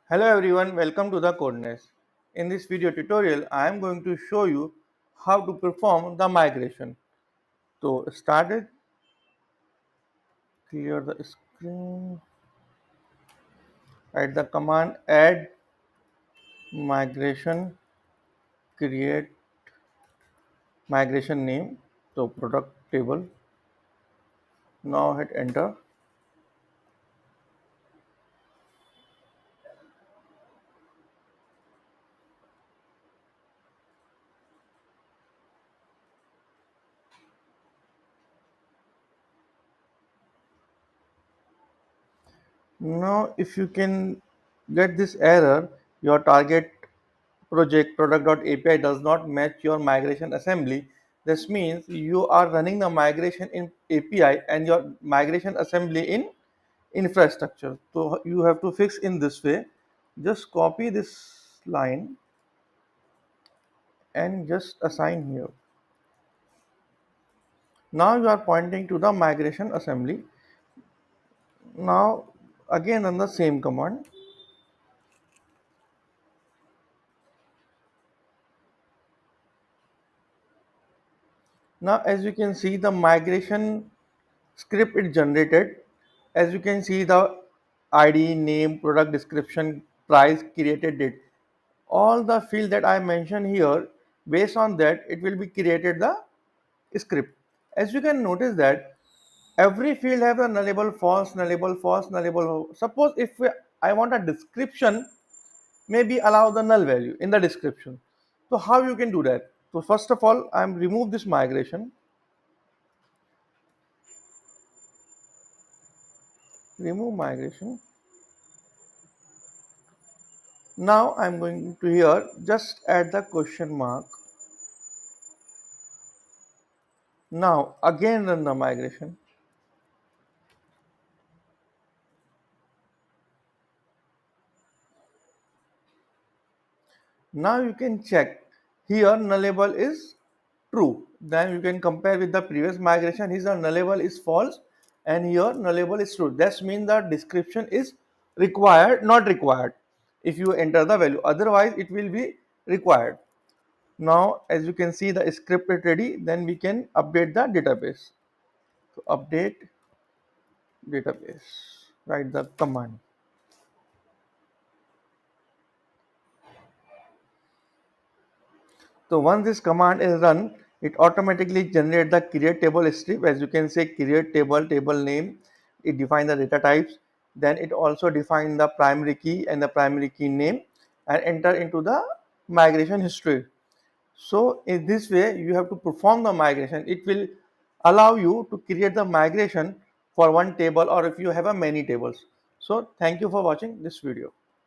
Hello everyone, welcome to the Codeness. In this video tutorial, I am going to show you how to perform the migration. So start it, clear the screen, write the command add migration, create migration name, so product table. Now hit enter. Now if you can get this error, your target project product.api does not match your migration assembly. This means you are running the migration in API and your migration assembly in infrastructure. So you have to fix in this way. Just copy this line and just assign here. Now you are pointing to the migration assembly. Now again on the same command. Now as you can see, the migration script is generated. As you can see, the ID, name, product description, price, created date, all the field that I mentioned here, based on that it will be created the script. As you can notice that every field have a nullable false, nullable false, nullable. Suppose if I want a description, maybe allow the null value in the description. So how you can do that? So first of all, I'm remove this migration, remove migration. Now I'm going to here just add the question mark. Now again run the migration. Now you can check here nullable is true. Then you can compare with the previous migration. Here the nullable is false and here nullable is true. That means the description is required, not required. If you enter the value, otherwise it will be required. Now as you can see the script is ready, then we can update the database. So update database, write the command. So once this command is run, it automatically generates the create table strip. As you can say, create table, table name. It defines the data types. Then it also defines the primary key and the primary key name and enter into the migration history. So in this way, you have to perform the migration. It will allow you to create the migration for one table or if you have a many tables. So thank you for watching this video.